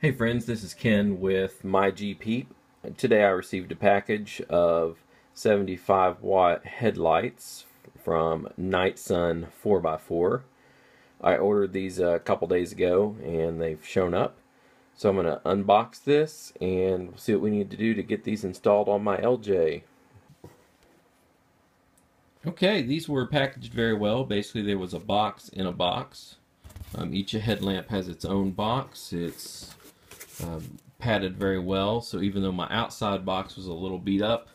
Hey friends, this is Ken with My GP. Today I received a package of 75-watt headlights from Nightsun4x4. I ordered these a couple days ago and they've shown up. So I'm going to unbox this and see what we need to do to get these installed on my LJ. Okay, these were packaged very well. Basically there was a box in a box. Each headlamp has its own box. It's padded very well, so even though my outside box was a little beat up,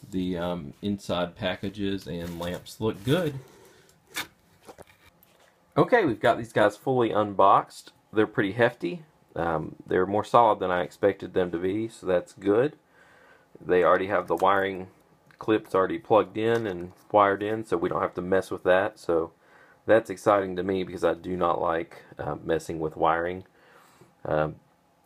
the inside packages and lamps look good. Okay, we've got these guys fully unboxed. They're pretty hefty. They're more solid than I expected them to be, so that's good. They already have the wiring clips already plugged in and wired in, so we don't have to mess with that. So that's exciting to me because I do not like messing with wiring.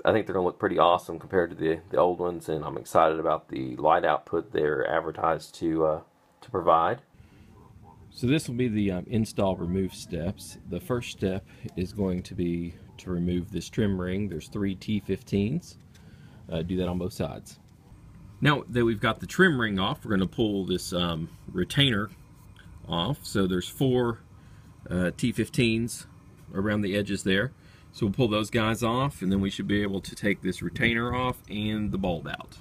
I think they're going to look pretty awesome compared to the old ones, and I'm excited about the light output they're advertised to provide. So this will be the install remove steps. The first step is going to be to remove this trim ring. There's 3 T15s. Do that on both sides. Now that we've got the trim ring off, we're going to pull this retainer off. So there's 4 T15s around the edges there. So we'll pull those guys off, and then we should be able to take this retainer off and the bulb out.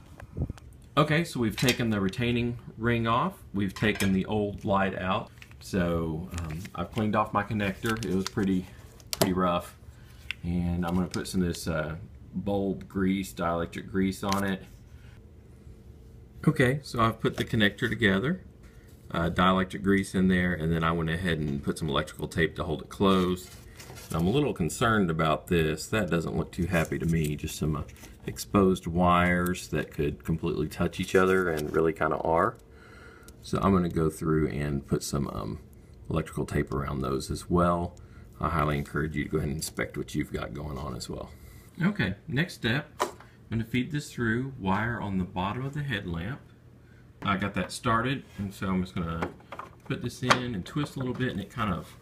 Okay, so we've taken the retaining ring off. We've taken the old light out. So I've cleaned off my connector. It was pretty rough. And I'm going to put some of this bulb grease, dielectric grease on it. Okay, so I've put the connector together. Dielectric grease in there, and then I went ahead and put some electrical tape to hold it closed. I'm a little concerned about this. That doesn't look too happy to me. Just some exposed wires that could completely touch each other and really kind of are. So I'm going to go through and put some electrical tape around those as well. I highly encourage you to go ahead and inspect what you've got going on as well. Okay, next step, I'm going to feed this through wire on the bottom of the headlamp. I got that started, and so I'm just going to put this in and twist a little bit, and it kind of,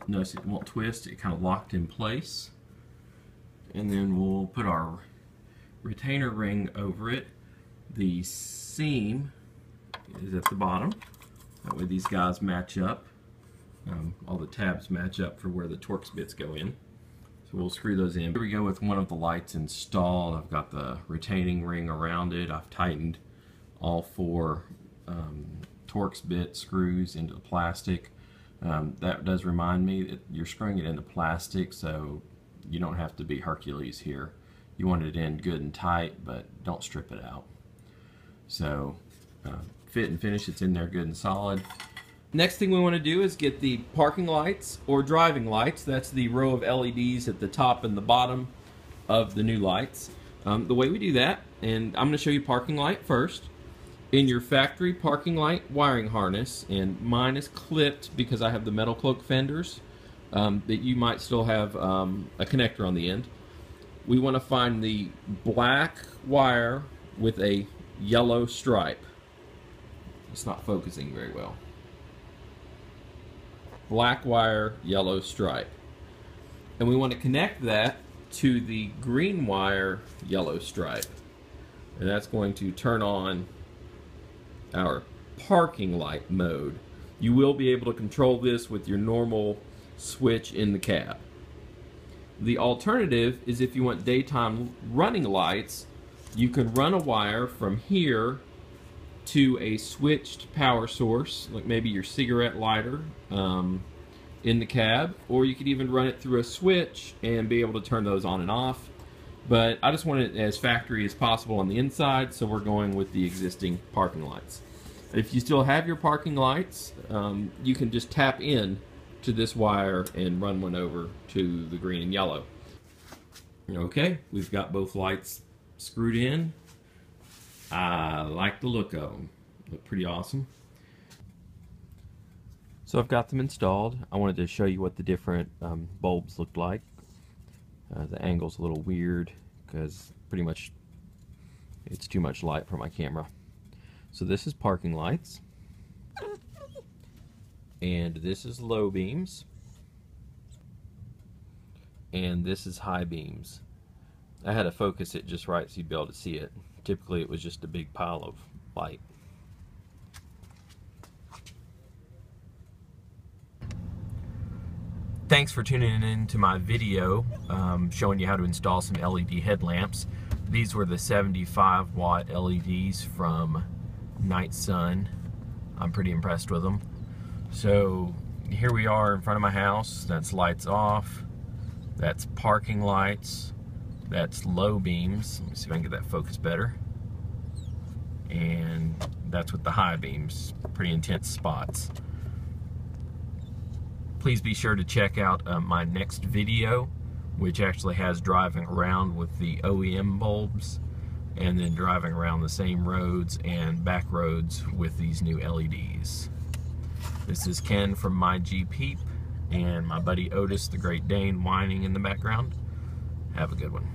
notice it won't twist, it kind of locked in place. And then we'll put our retainer ring over it. The seam is at the bottom. That way these guys match up. All the tabs match up for where the Torx bits go in. So we'll screw those in. Here we go with one of the lights installed. I've got the retaining ring around it. I've tightened all 4 Torx bit screws into the plastic. That does remind me that you're screwing it into plastic, so you don't have to be Hercules here. You want it in good and tight, but don't strip it out. So fit and finish, it's in there good and solid. Next thing we want to do is get the parking lights or driving lights. That's the row of LEDs at the top and the bottom of the new lights. The way we do that, and I'm going to show you parking light first. In your factory parking light wiring harness, and mine is clipped because I have the metal cloak fenders, that you might still have a connector on the end. We want to find the black wire with a yellow stripe. It's not focusing very well. Black wire, yellow stripe. And we want to connect that to the green wire, yellow stripe. And that's going to turn on our parking light mode. You will be able to control this with your normal switch in the cab. The alternative is if you want daytime running lights, you can run a wire from here to a switched power source, like maybe your cigarette lighter in the cab, or you could even run it through a switch and be able to turn those on and off. But I just want it as factory as possible on the inside, so we're going with the existing parking lights. If you still have your parking lights, you can just tap in to this wire and run one over to the green and yellow. Okay, we've got both lights screwed in. I like the look of them. Look pretty awesome. So I've got them installed. I wanted to show you what the different bulbs looked like. The angle's a little weird because pretty much it's too much light for my camera. So this is parking lights, and this is low beams, and this is high beams. I had to focus it just right so you'd be able to see it. Typically it was just a big pile of light. Thanks for tuning in to my video showing you how to install some LED headlamps. These were the 75 watt LEDs from Nightsun. I'm pretty impressed with them. So here we are in front of my house. That's lights off. That's parking lights. That's low beams. Let me see if I can get that focus better. And that's with the high beams. Pretty intense spots. Please be sure to check out my next video, which actually has driving around with the OEM bulbs and then driving around the same roads and back roads with these new LEDs. This is Ken from My Jeep Heap and my buddy Otis the Great Dane whining in the background. Have a good one.